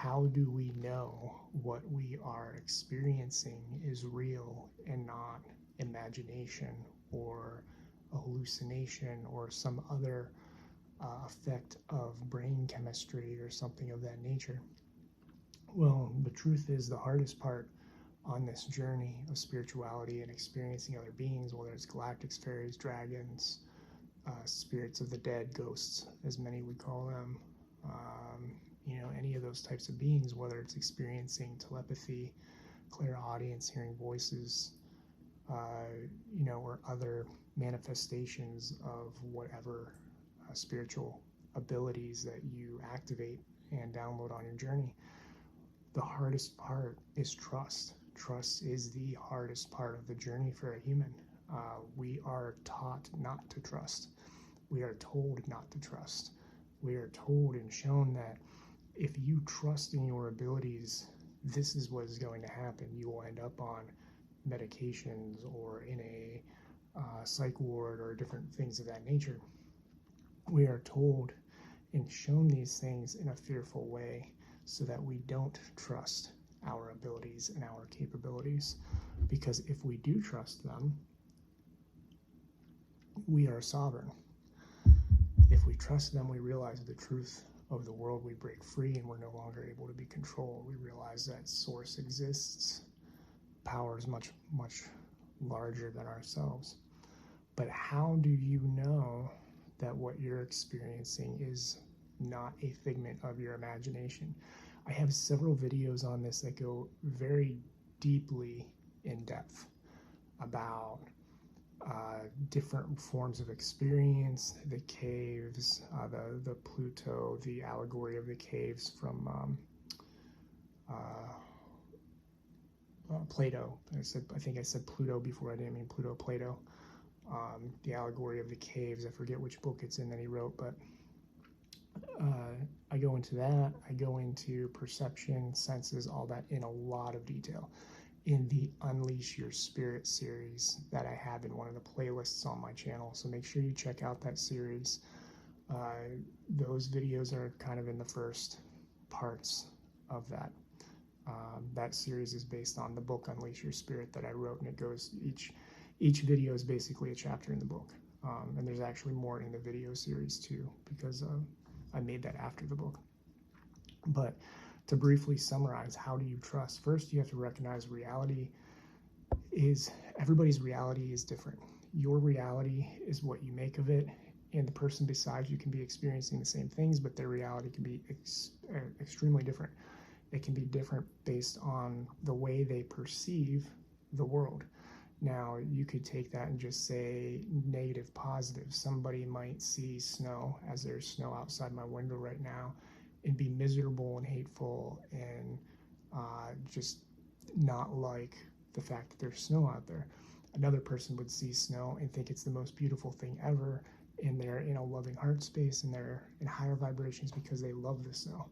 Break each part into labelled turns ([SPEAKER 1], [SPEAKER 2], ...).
[SPEAKER 1] how do we know what we are experiencing is real and not imagination or a hallucination or some other effect of brain chemistry or something of that nature? Well, the truth is, the hardest part on this journey of spirituality and experiencing other beings, whether it's galactics, fairies, dragons, spirits of the dead, ghosts, as many would call them, any of those types of beings, whether it's experiencing telepathy, clairaudience, hearing voices, or other manifestations of whatever spiritual abilities that you activate and download on your journey. The hardest part is trust. Trust is the hardest part of the journey for a human. We are taught not to trust. We are told not to trust. We are told and shown that if you trust in your abilities, this is what is going to happen. You will end up on medications or in a psych ward or different things of that nature. We are told and shown these things in a fearful way so that we don't trust our abilities and our capabilities. Because if we do trust them, we are sovereign. If we trust them, we realize the truth of the world. We break free and we're no longer able to be controlled. We realize that source exists. Power is much, much larger than ourselves. But how do you know that what you're experiencing is not a figment of your imagination? I have several videos on this that go very deeply in depth about different forms of experience, the caves, the Pluto, the allegory of the caves from Plato. I think I said Pluto before. I didn't mean Pluto, Plato. The allegory of the caves. I forget which book it's in that he wrote, but I go into that. I go into perception, senses, all that in a lot of detail in the Unleash Your Spirit series that I have in one of the playlists on my channel. So make sure you check out that series. Those videos are kind of in the first parts of that. That series is based on the book Unleash Your Spirit that I wrote, and it goes, each video is basically a chapter in the book. And there's actually more in the video series too, because I made that after the book. But to briefly summarize, how do you trust? First, you have to recognize everybody's reality is different. Your reality is what you make of it, and the person beside you can be experiencing the same things, but their reality can be extremely different. It can be different based on the way they perceive the world. Now, you could take that and just say negative, positive. Somebody might see snow, as there's snow outside my window right now, and be miserable and hateful and just not like the fact that there's snow out there. Another person would see snow and think it's the most beautiful thing ever, and they're in a loving heart space and they're in higher vibrations because they love the snow.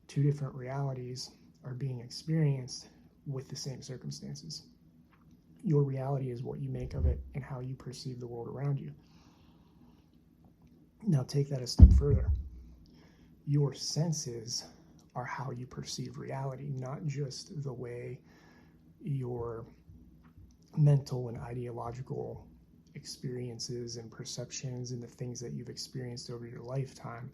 [SPEAKER 1] Two different realities are being experienced with the same circumstances. Your reality is what you make of it and how you perceive the world around you. Now take that a step further. Your senses are how you perceive reality, not just the way your mental and ideological experiences and perceptions and the things that you've experienced over your lifetime.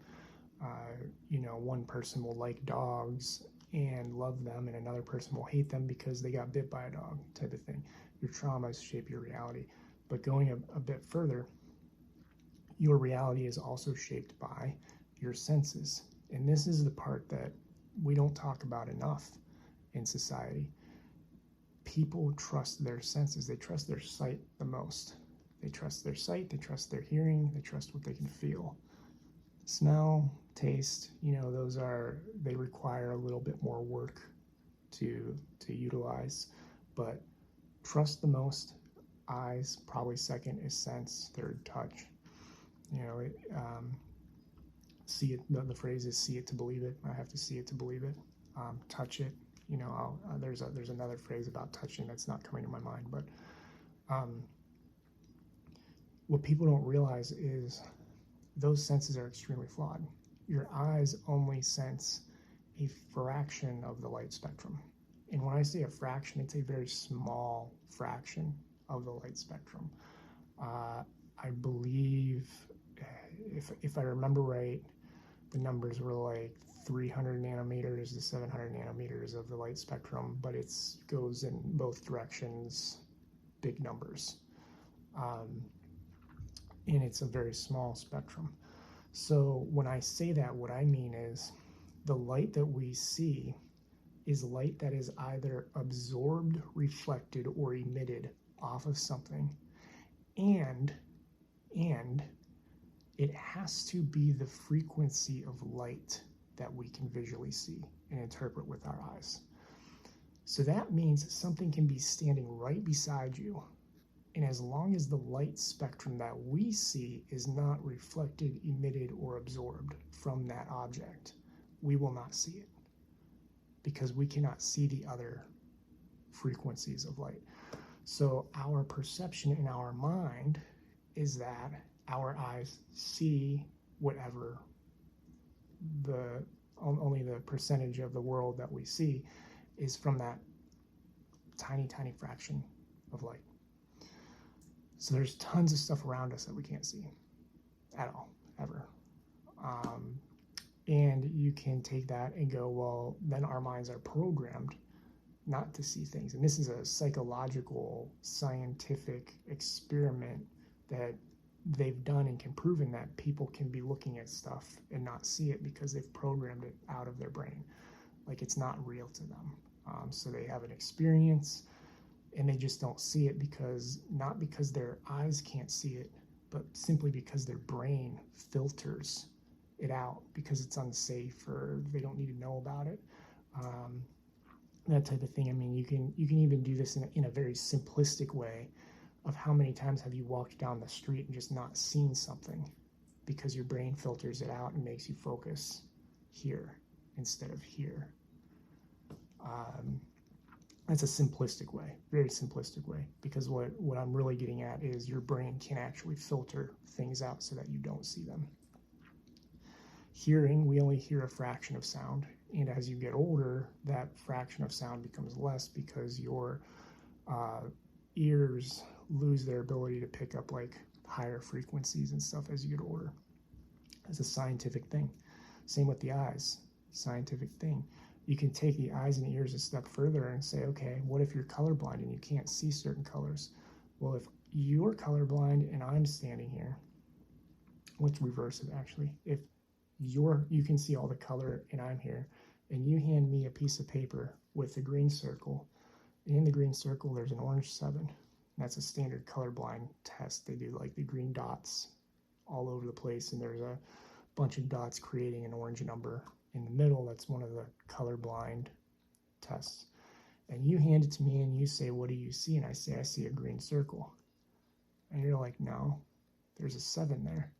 [SPEAKER 1] One person will like dogs and love them, and another person will hate them because they got bit by a dog, type of thing. Your traumas shape your reality. But going a bit further, your reality is also shaped by your senses. And this is the part that we don't talk about enough in society. People trust their senses. They trust their sight the most. They trust their sight, they trust their hearing, they trust what they can feel. Smell, taste, they require a little bit more work to utilize, but trust the most. Eyes, probably second is sense, third touch. See it. The phrase is "see it to believe it." I have to see it to believe it. Touch it. There's another phrase about touching that's not coming to my mind, but what people don't realize is those senses are extremely flawed. Your eyes only sense a fraction of the light spectrum. And when I say a fraction, it's a very small fraction of the light spectrum. I believe, if I remember right, the numbers were like 300 nanometers to 700 nanometers of the light spectrum, but it goes in both directions, big numbers. And it's a very small spectrum. So when I say that, what I mean is the light that we see is light that is either absorbed, reflected, or emitted off of something, and it has to be the frequency of light that we can visually see and interpret with our eyes. So that means something can be standing right beside you, and as long as the light spectrum that we see is not reflected, emitted, or absorbed from that object, we will not see it, because we cannot see the other frequencies of light. So our perception in our mind is that our eyes see whatever only the percentage of the world that we see is from that tiny, tiny fraction of light. So there's tons of stuff around us that we can't see at all, ever. And you can take that and go, well, then our minds are programmed not to see things. And this is a psychological, scientific experiment that they've done and can prove that people can be looking at stuff and not see it because they've programmed it out of their brain. Like it's not real to them. So they have an experience and they just don't see it not because their eyes can't see it, but simply because their brain filters it out because it's unsafe or they don't need to know about it. That type of thing. I mean, you can even do this in a very simplistic way of how many times have you walked down the street and just not seen something because your brain filters it out and makes you focus here instead of here. That's a simplistic way, very simplistic way, because what I'm really getting at is your brain can actually filter things out so that you don't see them. Hearing, we only hear a fraction of sound, and as you get older, that fraction of sound becomes less because your ears lose their ability to pick up like higher frequencies and stuff as you get older. It's a scientific thing. Same with the eyes, scientific thing. You can take the eyes and the ears a step further and say, okay, what if you're colorblind and you can't see certain colors? Well, if you're colorblind and I'm standing here, let's reverse it actually. If you can see all the color and I'm here, and you hand me a piece of paper with a green circle, and in the green circle there's an orange 7. That's a standard colorblind test. They do like the green dots all over the place, and there's a bunch of dots creating an orange number in the middle. That's one of the colorblind tests. And you hand it to me and you say, what do you see? And I say, I see a green circle. And you're like, no, there's a 7 there.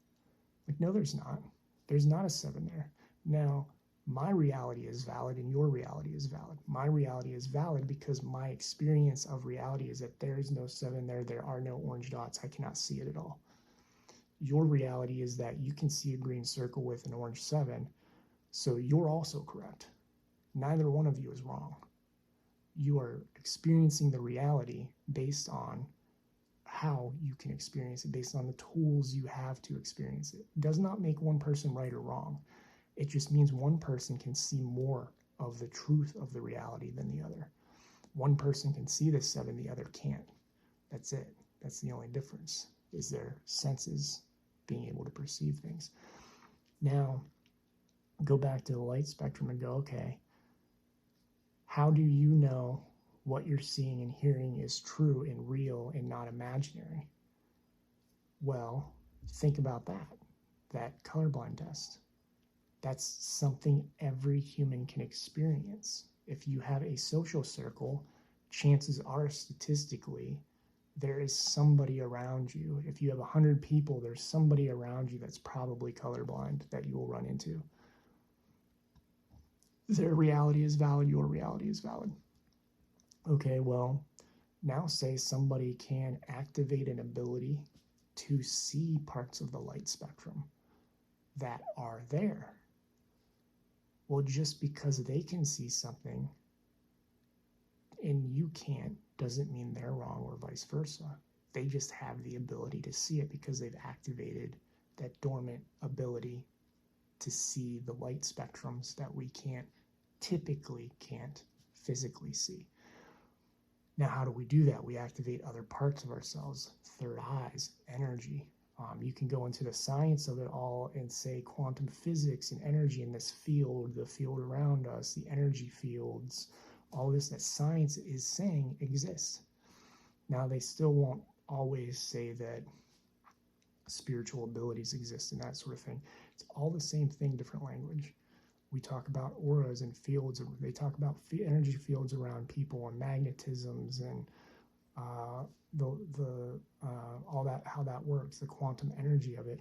[SPEAKER 1] Like, no, there's not. There's not a 7 there. Now, my reality is valid and your reality is valid. My reality is valid because my experience of reality is that there is no 7 there. There are no orange dots. I cannot see it at all. Your reality is that you can see a green circle with an orange 7. So you're also correct. Neither one of you is wrong. You are experiencing the reality based on how you can experience it, based on the tools you have to experience it. It does not make one person right or wrong. It just means one person can see more of the truth of the reality than the other. One person can see the 7, the other can't. That's it. That's the only difference, is their senses being able to perceive things. Now, go back to the light spectrum and go, okay, how do you know what you're seeing and hearing is true and real and not imaginary? Well, think about that colorblind test. That's something every human can experience. If you have a social circle, chances are statistically there is somebody around you. If you have 100 people, there's somebody around you that's probably colorblind that you will run into. Their reality is valid, your reality is valid. Okay, well, now say somebody can activate an ability to see parts of the light spectrum that are there. Well, just because they can see something and you can't doesn't mean they're wrong, or vice versa. They just have the ability to see it because they've activated that dormant ability to see the light spectrums that we typically can't physically see. Now, how do we do that? We activate other parts of ourselves, third eyes, energy. You can go into the science of it all and say quantum physics and energy in this field, the field around us, the energy fields, all this that science is saying exists. Now, they still won't always say that spiritual abilities exist and that sort of thing. It's all the same thing, different language. We talk about auras and fields. They talk about energy fields around people and magnetisms and all that, how that works, the quantum energy of it.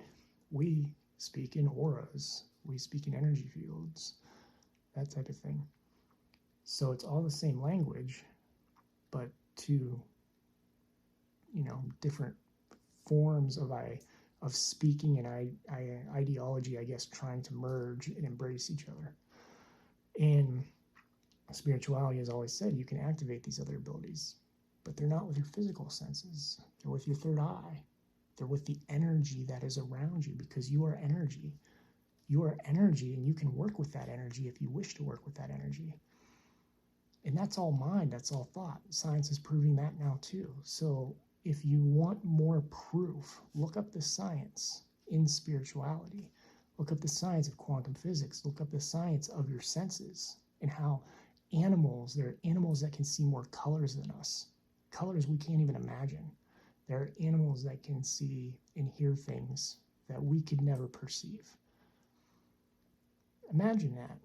[SPEAKER 1] We speak in auras. We speak in energy fields, that type of thing. So it's all the same language, but two, different forms of speaking and ideology, I guess, trying to merge and embrace each other. And spirituality has always said you can activate these other abilities, but they're not with your physical senses. They're with your third eye. They're with the energy that is around you, because you are energy. You are energy, and you can work with that energy if you wish to work with that energy. And that's all mind, that's all thought. Science is proving that now too. So if you want more proof, look up the science in spirituality. Look up the science of quantum physics. Look up the science of your senses and how there are animals that can see more colors than us. Colors we can't even imagine. There are animals that can see and hear things that we could never perceive. Imagine that.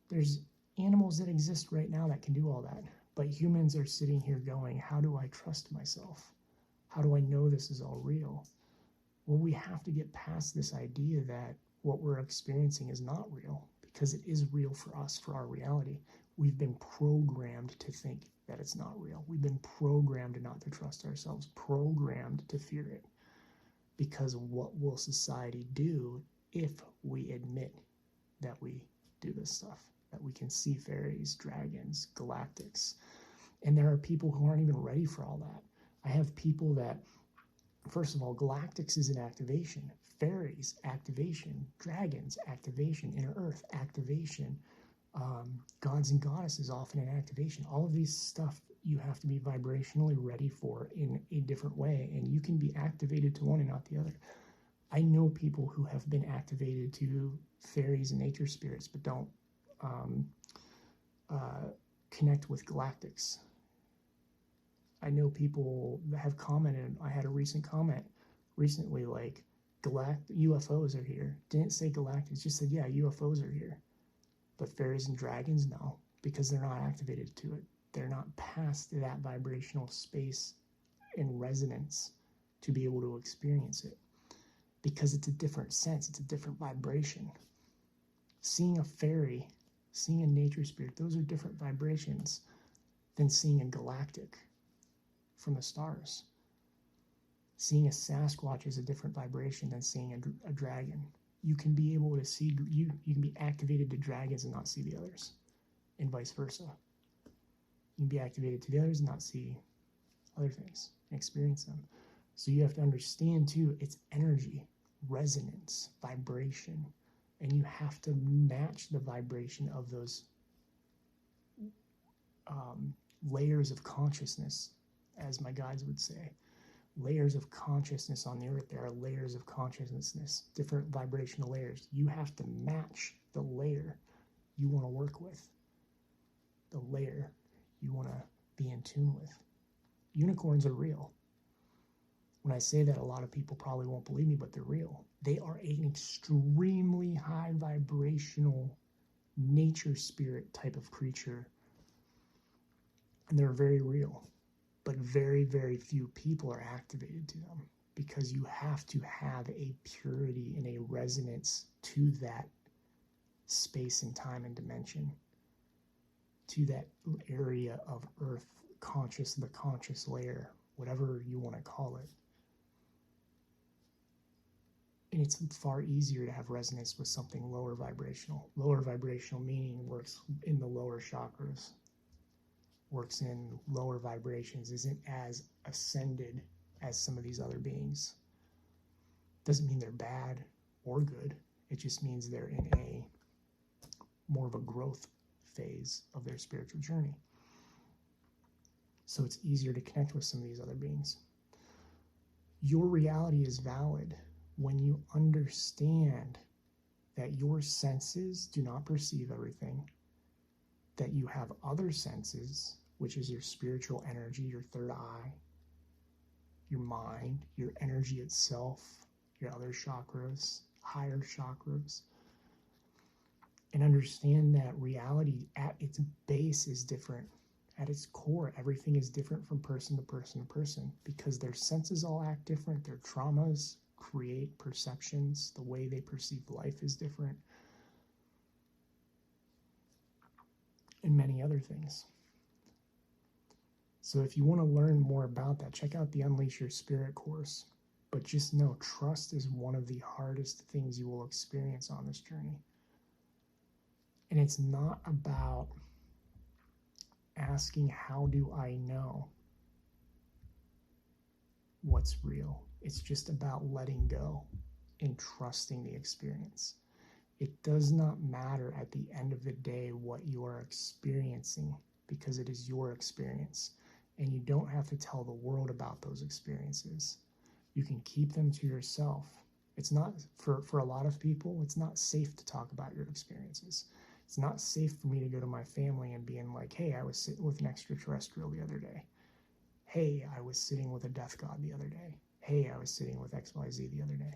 [SPEAKER 1] There's animals that exist right now that can do all that. But humans are sitting here going, how do I trust myself? How do I know this is all real? Well, we have to get past this idea that what we're experiencing is not real, because it is real for us, for our reality. We've been programmed to think that it's not real. We've been programmed not to trust ourselves, programmed to fear it. Because what will society do if we admit that we do this stuff, that we can see fairies, dragons, galactics? And there are people who aren't even ready for all that. I have people that, first of all, galactics is an activation. Fairies, activation. Dragons, activation. Inner Earth, activation. Gods and goddesses, often an activation. All of these stuff you have to be vibrationally ready for in a different way, and you can be activated to one and not the other. I know people who have been activated to fairies and nature spirits, but don't connect with galactics. I know people that have commented. I had a recent comment recently, like, UFOs are here. Didn't say galactics, just said, yeah, UFOs are here. But fairies and dragons, no, because they're not activated to it. They're not past that vibrational space and resonance to be able to experience it, because it's a different sense. It's a different vibration. Seeing a fairy, seeing a nature spirit, those are different vibrations than seeing a galactic from the stars. Seeing a Sasquatch is a different vibration than seeing a dragon. You can be able to see, you can be activated to dragons and not see the others, and vice versa. You can be activated to the others and not see other things and experience them. So you have to understand too, it's energy, resonance, vibration, and you have to match the vibration of those layers of consciousness, as my guides would say. Layers of consciousness on the earth. There are layers of consciousness, different vibrational layers. You have to match the layer you want to work with, the layer you want to be in tune with. Unicorns are real. When I say that, a lot of people probably won't believe me, but they're real. They are an extremely high vibrational nature spirit type of creature, and they're very real. But very, very few people are activated to them, because you have to have a purity and a resonance to that space and time and dimension, to that area of earth, the conscious layer, whatever you want to call it. And it's far easier to have resonance with something lower vibrational. Lower vibrational meaning works in the lower chakras, works in lower vibrations, isn't as ascended as some of these other beings. Doesn't mean they're bad or good. It just means they're in a more of a growth phase of their spiritual journey. So it's easier to connect with some of these other beings. Your reality is valid when you understand that your senses do not perceive everything, that you have other senses, which is your spiritual energy, your third eye, your mind, your energy itself, your other chakras, higher chakras, and understand that reality at its base is different. At its core, everything is different from person to person to person because their senses all act different. Their traumas create perceptions. The way they perceive life is different. And many other things. So if you want to learn more about that, check out the Unleash Your Spirit course. But just know, trust is one of the hardest things you will experience on this journey. And it's not about asking, how do I know what's real? It's just about letting go and trusting the experience. It does not matter at the end of the day what you are experiencing because it is your experience. And you don't have to tell the world about those experiences. You can keep them to yourself. It's not, for a lot of people, it's not safe to talk about your experiences. It's not safe for me to go to my family and being like, hey, I was sitting with an extraterrestrial the other day. Hey, I was sitting with a death god the other day. Hey, I was sitting with XYZ the other day.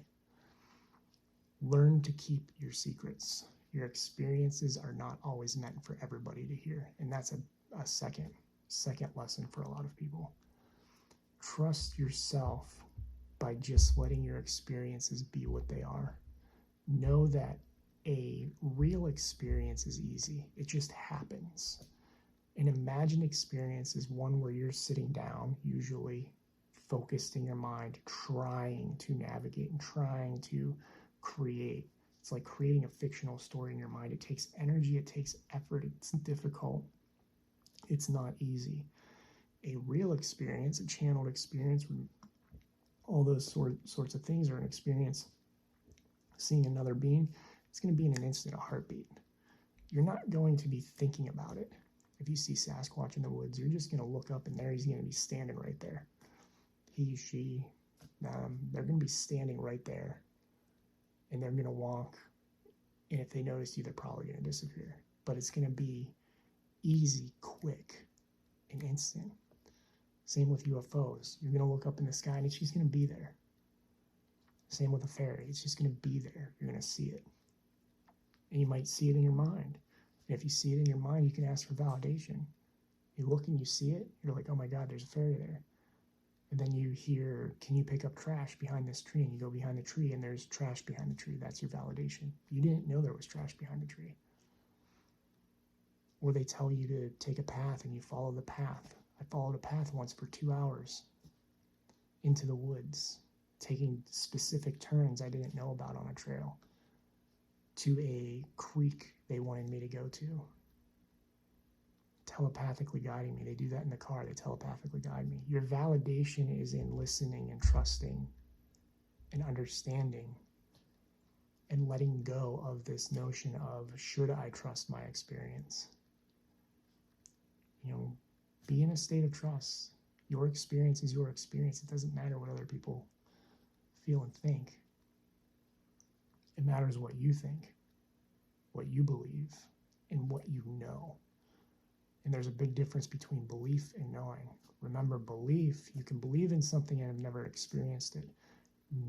[SPEAKER 1] Learn to keep your secrets. Your experiences are not always meant for everybody to hear. And that's a second lesson for a lot of people. Trust yourself by just letting your experiences be what they are. Know that a real experience is easy. It just happens. An imagined experience is one where you're sitting down, usually focused in your mind, trying to navigate and trying to create. It's like creating a fictional story in your mind. It takes energy, it takes effort, it's difficult. It's not easy. A real experience, a channeled experience, all those sorts of things are an experience. Seeing another being, it's going to be in an instant, a heartbeat. You're not going to be thinking about it. If you see Sasquatch in the woods, you're just going to look up and there he's going to be standing right there. He, she, they're going to be standing right there. And they're going to walk. And if they notice you, they're probably going to disappear. But it's going to be easy, quick, and instant. Same with UFOs. You're going to look up in the sky and it's just going to be there. Same with a fairy. It's just going to be there. You're going to see it. And you might see it in your mind. And if you see it in your mind, you can ask for validation. You look and you see it. You're like, oh my God, there's a fairy there. And then you hear, can you pick up trash behind this tree? And you go behind the tree and there's trash behind the tree. That's your validation. You didn't know there was trash behind the tree. Or they tell you to take a path and you follow the path. I followed a path once for 2 hours into the woods, taking specific turns I didn't know about on a trail to a creek they wanted me to go to. Telepathically guiding me. They do that in the car. They telepathically guide me. Your validation is in listening and trusting and understanding and letting go of this notion of, should I trust my experience? You know, be in a state of trust. Your experience is your experience. It doesn't matter what other people feel and think. It matters what you think, what you believe, and what you know. And there's a big difference between belief and knowing. Remember, belief, you can believe in something and have never experienced it.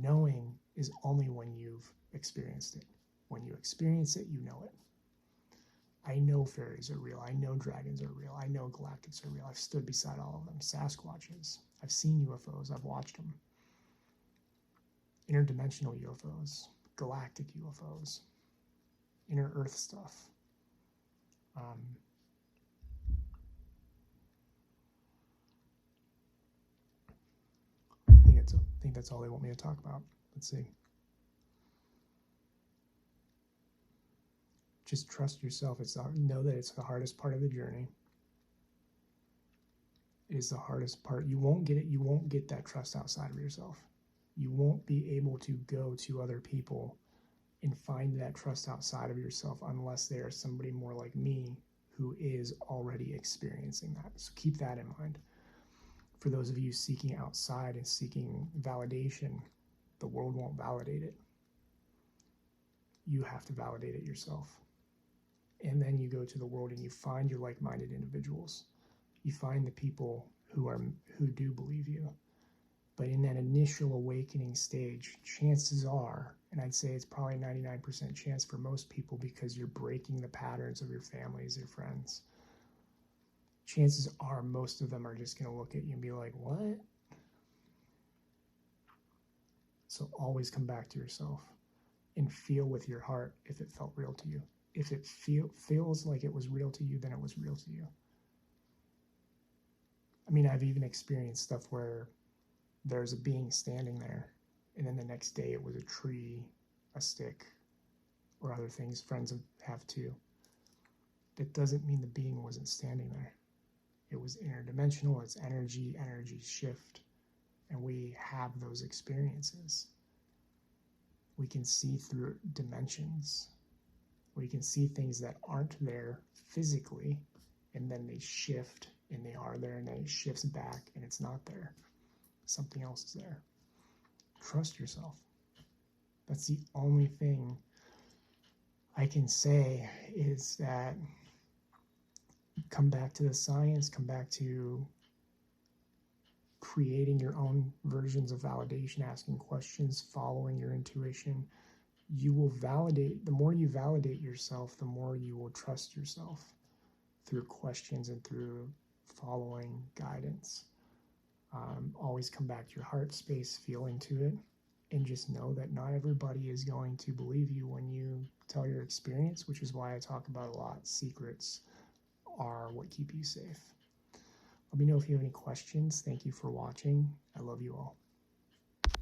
[SPEAKER 1] Knowing is only when you've experienced it. When you experience it, you know it. I know fairies are real. I know dragons are real. I know galactics are real. I've stood beside all of them. Sasquatches. I've seen UFOs. I've watched them. Interdimensional UFOs. Galactic UFOs. Inner Earth stuff. I think that's all they want me to talk about. Let's see. Just trust yourself. Know that it's the hardest part of the journey. It is the hardest part. You won't get it. You won't get that trust outside of yourself. You won't be able to go to other people and find that trust outside of yourself unless they are somebody more like me who is already experiencing that. So keep that in mind. For those of you seeking outside and seeking validation, the world won't validate it. You have to validate it yourself. And then you go to the world and you find your like-minded individuals. You find the people who do believe you. But in that initial awakening stage, chances are, and I'd say it's probably 99% chance for most people because you're breaking the patterns of your families, your friends, chances are most of them are just going to look at you and be like, what? So always come back to yourself and feel with your heart if it felt real to you. If it feels like it was real to you, then it was real to you. I mean, I've even experienced stuff where there's a being standing there, and then the next day it was a tree, a stick, or other things. Friends have too. That doesn't mean the being wasn't standing there. It was interdimensional, it's energy shift, and we have those experiences. We can see through dimensions. We can see things that aren't there physically, and then they shift, and they are there, and then it shifts back, and it's not there. Something else is there. Trust yourself. That's the only thing I can say is that come back to the science, come back to creating your own versions of validation, asking questions, following your intuition. You will validate, the more you validate yourself, the more you will trust yourself through questions and through following guidance. Always come back to your heart space, feel into it, and just know that not everybody is going to believe you when you tell your experience, which is why I talk about a lot. Secrets are what keep you safe. Let me know if you have any questions. Thank you for watching. I love you all.